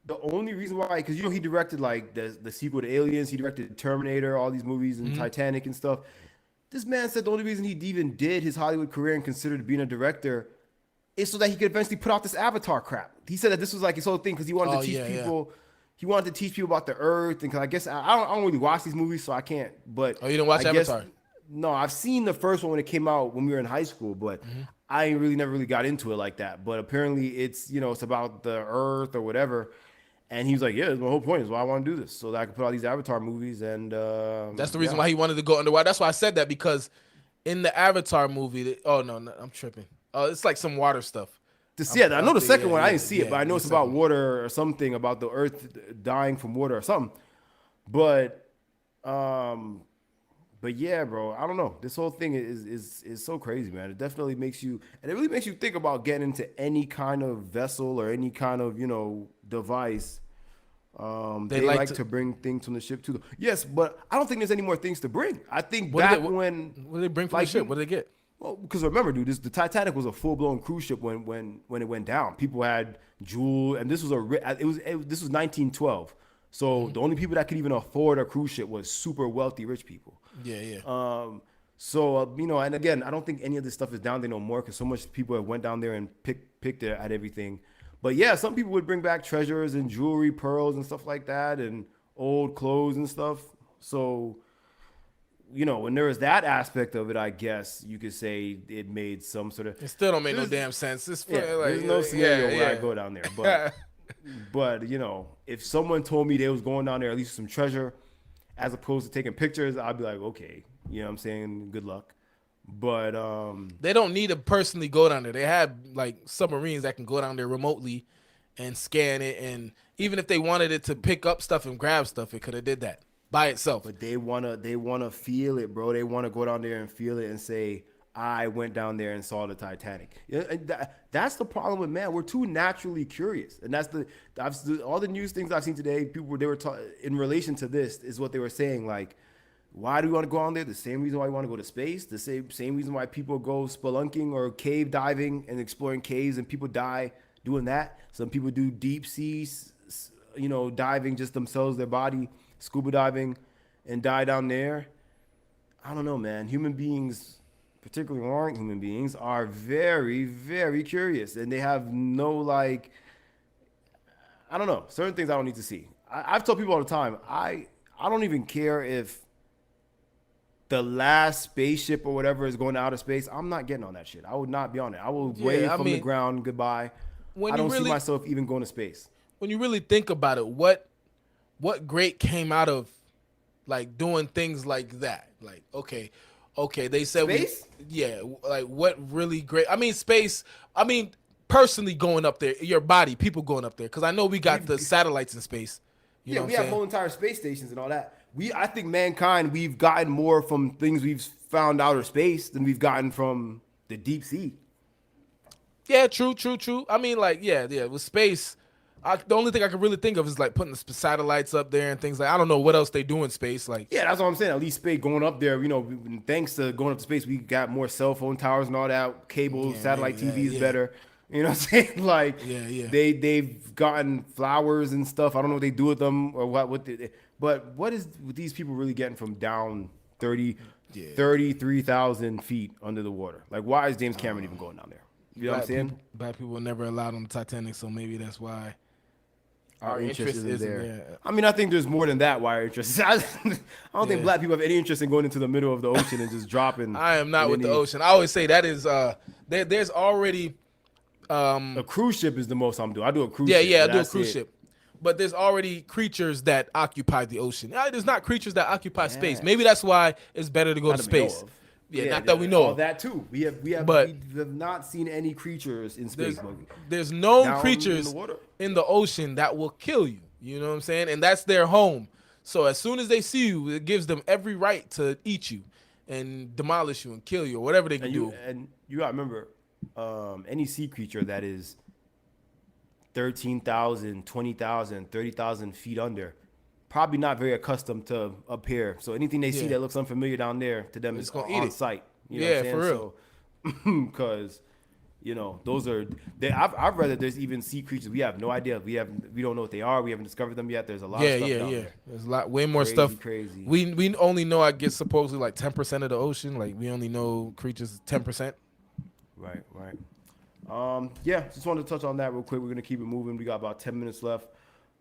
the only reason why, because he directed like the sequel to Aliens, he directed Terminator, all these movies, and Titanic and stuff. This man said the only reason he even did his Hollywood career and considered being a director is so that he could eventually put out this Avatar crap. He said that this was like his whole thing because he wanted Oh, to teach yeah, yeah. people. He wanted to teach people about the Earth, and because I guess I don't really watch these movies, so I can't. But Oh, you didn't watch I guess, Avatar? no, I've seen the first one when it came out when we were in high school, but I really never really got into it like that. But apparently, it's about the Earth or whatever. And he was like, "Yeah, my whole point is why I want to do this, so that I can put out these Avatar movies." And That's the reason yeah. why he wanted to go underwater. That's why I said that because in the Avatar movie, oh no, I'm tripping. Oh, it's like some water stuff. I know the second one. I didn't see it, but I know the it's about second water or something about the Earth dying from water or something. But, but yeah, bro, I don't know. This whole thing is so crazy, man. It definitely makes you, and it really makes you think about getting into any kind of vessel or any kind of device. They like to bring things from the ship to them. Yes, but I don't think there's any more things to bring. I think What did back they- what- when What did they bring from like the ship? you- What did they get? well, because remember, dude, the Titanic was a full blown cruise ship when it went down. People had jewel, and this was this was 1912. So the only people that could even afford a cruise ship was super wealthy rich people. Yeah, yeah. And again, I don't think any of this stuff is down there no more because so much people have went down there and picked at everything. But yeah, some people would bring back treasures and jewelry, pearls and stuff like that, and old clothes and stuff. So, when there was that aspect of it, I guess you could say it made some sort of. It still don't make no There's- damn sense. It's Yeah, like, there's no scenario where I yeah. go down there, but if someone told me they was going down there at least with some treasure, as opposed to taking pictures, I'd be like, okay, you know what I'm saying, good luck. But They don't need to personally go down there. They have like submarines that can go down there remotely and scan it, and even if they wanted it to pick up stuff and grab stuff, it could have did that by itself. But they wanna feel it, bro. They wanna go down there and feel it and say, I went down there and saw the Titanic. Yeah, and that's the problem with man. We're too naturally curious, and that's all the news things I've seen today. They were in relation to this is what they were saying. Like, why do we want to go on there? The same reason why we want to go to space. The same reason why people go spelunking or cave diving and exploring caves, and people die doing that. Some people do deep sea, diving just themselves, their body, scuba diving, and die down there. I don't know, man. Human beings, particularly aren't human beings, are very, very curious, and they have no I don't know, certain things I don't need to see. I've told people all the time, I don't even care if the last spaceship or whatever is going to outer space. I'm not getting on that shit. I would not be on it. I will wave from the ground goodbye. I don't see myself even going to space. When you really think about it, what great came out of like doing things like that? Like, okay, Okay, they said we, Space? yeah, like what really great. I mean, space. I mean, personally going up there, your body, people going up there, because I know we got We've the satellites in space. You Yeah, know what I'm we have saying? whole entire space stations and all that. I think mankind, we've gotten more from things we've found outer space than we've gotten from the deep sea. Yeah, true, true, true. I mean, like, yeah, yeah. With space, the only thing I can really think of is like putting the satellites up there and things like. I don't know what else they do in space. Like, Yeah, that's what I'm saying. At least space going up there, thanks to going up to space, we got more cell phone towers and all that. Cable, yeah, maybe satellite that. TV is Yeah, better. You know what I'm saying? Like yeah, yeah, they've gotten flowers and stuff. I don't know what they do with them or but what is these people really getting from down 30, yeah. 33,000 feet under the water? Like, why is James Cameron even going down there? You know what I'm saying? Black people were never allowed on the Titanic, so maybe that's why Our our interest interest isn't isn't there. there. I mean, I think there's more than that. Why our interest? I don't think Yeah, black people have any interest in going into the middle of the ocean and just dropping I am not in with the any. ocean. I always say that is there's already A cruise ship is the most I'm doing. I do a cruise yeah, ship, yeah, I but do a that's cruise it. ship. But there's already creatures that occupy the ocean. There's not creatures that occupy space. Yeah, Maybe that's why it's better to go not to that we know space. of. Yeah, Yeah, not that we know all of. that too. But We have not seen any creatures in space, there's but there's known down in the creatures water. in the ocean that will kill you. You know what I'm saying? And that's their home. So as soon as they see you, it gives them every right to eat you and demolish you and kill you or whatever they can do. And you gotta remember, any sea creature that is 13,000, 20,000, 30,000 feet under, probably not very accustomed to up here. So anything they see Yeah, that looks unfamiliar down there to them it's is gonna eat on it. sight. You know what I'm Yeah, saying? for real. So, because those are I've read that there's even sea creatures we have no idea. We don't know what they are. We haven't discovered them yet. There's a lot of Yeah, stuff yeah, down yeah. there. There's a lot, way more Crazy, stuff. crazy. We only know, I guess, supposedly like 10% of the ocean. Like we only know creatures 10%. Right, right. Yeah, just wanted to touch on that real quick. We're gonna keep it moving. We got about 10 minutes left.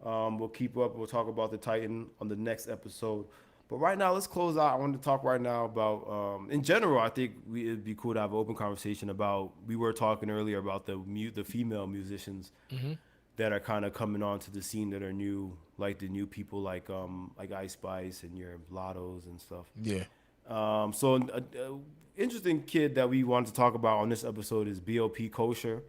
We'll keep up. We'll talk about the Titan on the next episode. But right now, let's close out. I wanted to talk right now about, in general, I think it'd be cool to have an open conversation about. We were talking earlier about the female musicians that are kind of coming onto the scene that are new, like the new people like Ice Spice and your Lottos and stuff. Yeah. So interesting kid that we wanted to talk about on this episode is BLP Kosher.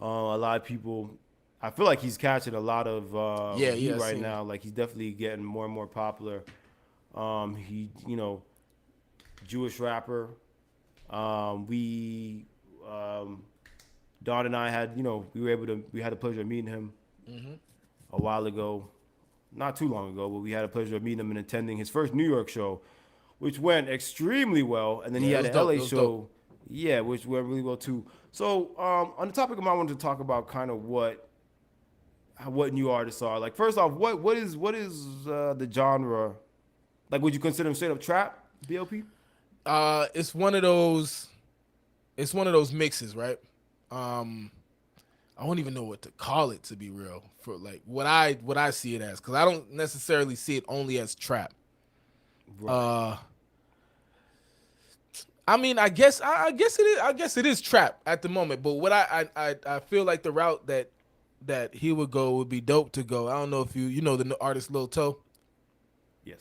A lot of people, I feel like he's catching a lot of Yeah, heat yeah, right same. now. Like he's definitely getting more and more popular. He, Jewish rapper. We, Don and I had, we had the pleasure of meeting him a while ago, not too long ago, but we had the pleasure of meeting him and attending his first New York show, which went extremely well. And then he Yeah, it had was an dope. LA It was show, dope. yeah, which went really well too. So on the topic of I wanted to talk about kind of what new artists are. Like first off, what is the genre? Like, would you consider him straight up trap, BLP? It's one of those. It's one of those mixes, right? I don't even know what to call it, to be real. For like what I see it as, because I don't necessarily see it only as trap. Right. I mean, I guess it is. I guess it is trap at the moment. But what I feel like the route that he would go would be dope to go. I don't know if you know the artist Lil Toe. Yes.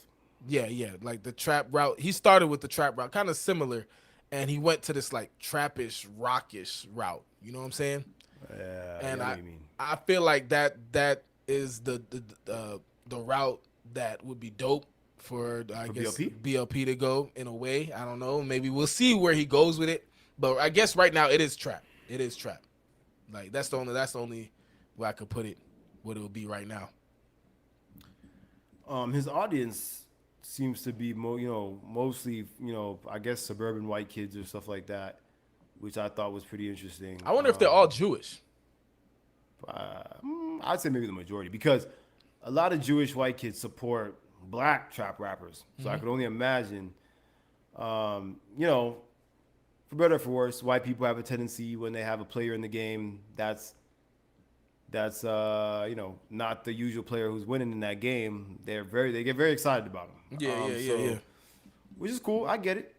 Yeah, yeah, like the trap route. He started with the trap route, kind of similar, and he went to this like trappish, rockish route. You know what I'm saying? I And know I what you mean. I feel like that is the route that would be dope for I For guess BLP? BLP to go in a way. I don't know. Maybe we'll see where he goes with it. But I guess right now it is trap. It is trap. Like that's the only way I could put it. What it would be right now. His audience seems to be mostly I guess suburban white kids or stuff like that, which I thought was pretty interesting. I wonder if they're all Jewish. I'd say maybe the majority because a lot of Jewish white kids support black trap rappers. So I could only imagine, for better or for worse, white people have a tendency when they have a player in the game that's not the usual player who's winning in that game. They get very excited about him. Yeah. Which is cool. I get it.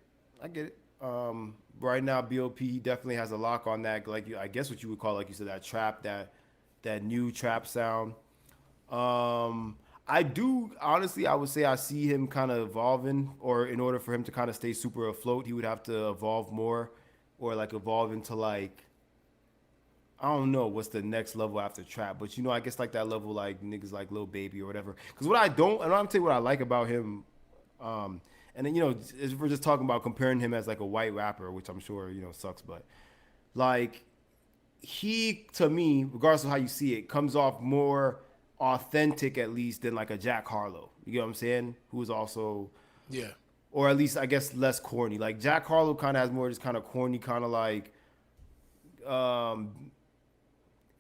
Right now, BOP definitely has a lock on that. I guess what you would call, like you said, that trap, that new trap sound. I I do honestly. I would say I see him kind of evolving, or in order for him to kind of stay super afloat, he would have to evolve more, or like evolve into like I don't know what's the next level after trap, but I guess like that level like niggas like Lil Baby or whatever. Because what I don't, and I'm tell you what I like about him, and then if we're just talking about comparing him as like a white rapper, which I'm sure sucks, but like he to me, regardless of how you see it, comes off more authentic at least than like a Jack Harlow. You know what I'm saying? Who is also, Yeah, or at least I guess less corny. Like Jack Harlow kind of has more just kind of corny, kind of like um,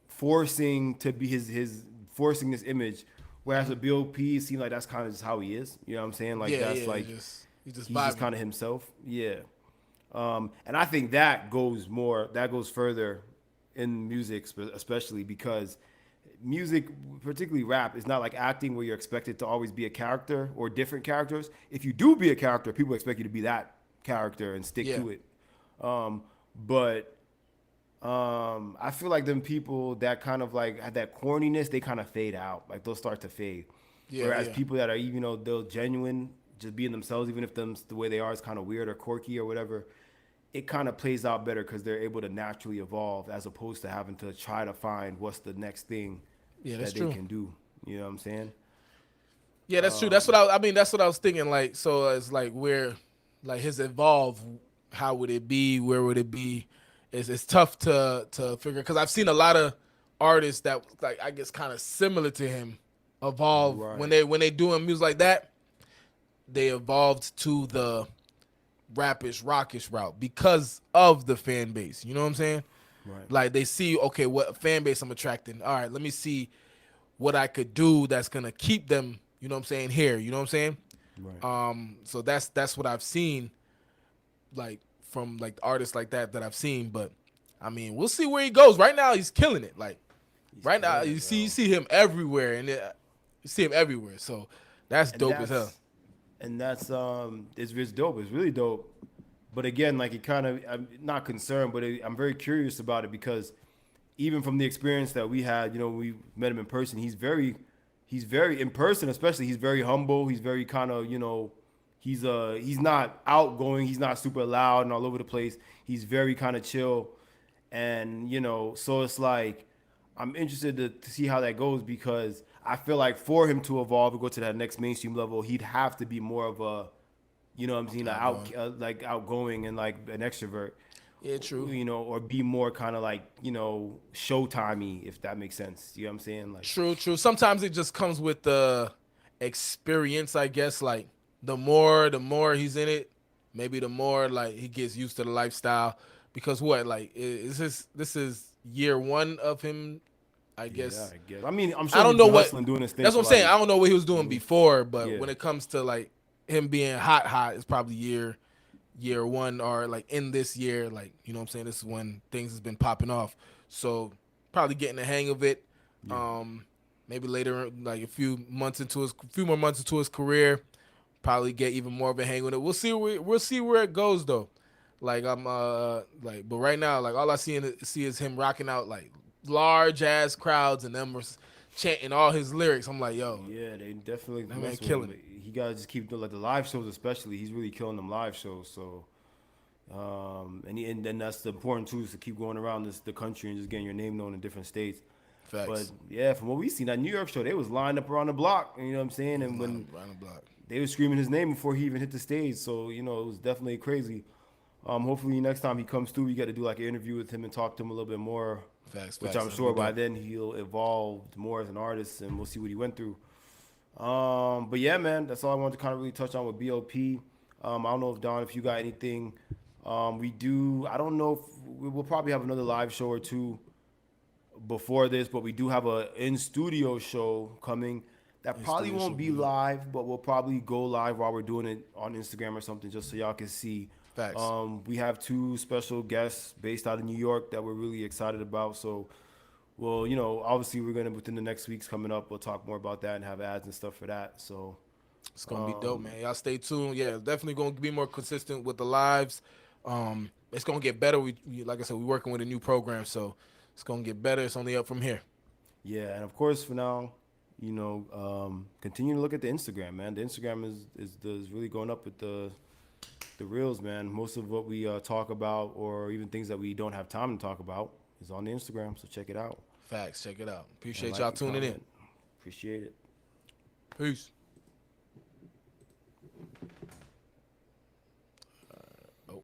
forcing to be his forcing this image. Whereas with BOP, it seems like that's kind of just how he is. You know what I'm saying? Like yeah, that's yeah. like He's just he's just vibing. kind of himself. Yeah. And I think that goes further in music, especially because music, particularly rap, is not like acting where you're expected to always be a character or different characters. If you do be a character, people expect you to be that character and stick Yeah, to it. But I feel like them people that kind of like have that corniness, they kind of fade out. Like they'll start to fade. yeah, Whereas yeah, people that are even though they're genuine, just being themselves, even if the way they are is kind of weird or quirky or whatever, it kind of plays out better because they're able to naturally evolve as opposed to having to try to find what's the next thing yeah. That's that they true. can do. You know what I'm saying? Yeah, that's true. That's what I mean. That's what I was thinking. Like, so it's like where, like his evolve. How would it be? Where would it be? It's tough to figure because I've seen a lot of artists that like I guess kind of similar to him evolve Right. when they doing music like that. They evolved to the rapish rockish route because of the fan base. You know what I'm saying? Right. Like they see, okay, what fan base I'm attracting. All right, let me see what I could do that's gonna keep them. You know what I'm saying? Here. You know what I'm saying? Right. So that's what I've seen, like from like artists like that I've seen. But I mean, we'll see where he goes. Right now, he's killing it. Like He's right now, killing it, you bro. see him everywhere, and you see him everywhere. So that's And dope as hell. that's it's dope. It's really dope. But again, like it kind of I'm not concerned, but I'm very curious about it because even from the experience that we had, we met him in person. He's very in person, especially. He's very humble. He's very kind of, he's not outgoing. He's not super loud and all over the place. He's very kind of chill, and so it's like I'm interested to see how that goes because I feel like for him to evolve and go to that next mainstream level, he'd have to be more of a, what I'm saying, Outgoing. like outgoing and like an extrovert, Yeah, true. or be more kind of like showtimey, if that makes sense. You know what I'm saying? Like, True, true. Sometimes it just comes with the experience, I guess. Like the more he's in it, maybe the more like he gets used to the lifestyle. Because what, like, this is year one of him, I yeah, guess. I guess. I mean, I'm I sure don't he's know been what. hustling doing this thing That's what for I'm saying. like, I don't know what he was doing mhm, before, but yeah, when it comes to like him being hot, it's probably year one or like in this year, like you know what I'm saying. This is when things has been popping off. So probably getting the hang of it. yeah, Um, maybe later, like a few more months into his career, probably get even more of a hang with it. We'll see where it goes though. Like I'm like, but right now, like all I see is him rocking out like large ass crowds and them chanting all his lyrics. I'm like, yo, yeah. They definitely that man mess with him, killing but it. he gotta just keep doing like the live shows, especially. He's really killing them live shows. So, and then that's the important too is to keep going around the country and just getting your name known in different states. But Facts. yeah, from what we seen, that New York show, they was lined up around the block. You know what I'm saying? He was And when round the block. they were screaming his name before he even hit the stage, so it was definitely crazy. Hopefully next time he comes through, we get to do like an interview with him and talk to him a little bit more, Facts, which facts. I'm That'd be sure by dope. then he'll evolve more as an artist, and we'll see what he went through. But yeah, man, that's all I wanted to kind of really touch on with BOP. I don't know if Don, if you got anything. We do. I don't know if we'll probably have another live show or two before this, but we do have a in studio show coming that In probably studio won't should be be dope. live, but we'll probably go live while we're doing it on Instagram or something, just so y'all can see. Facts. We have two special guests based out of New York that we're really excited about. So, well, obviously we're gonna within the next weeks coming up, we'll talk more about that and have ads and stuff for that. So, It's gonna be dope, man. Y'all stay tuned. Yeah, definitely gonna be more consistent with the lives. It's gonna get better. Like I said, we're working with a new program, so it's gonna get better. It's only up from here. yeah, and of course for now, continue to look at the Instagram, man. The Instagram is really going up with the reels, man. Most of what we talk about, or even things that we don't have time to talk about, is on the Instagram. So check it out Facts. Check it out. and Appreciate like y'all and tuning in. comment. Appreciate it. Peace.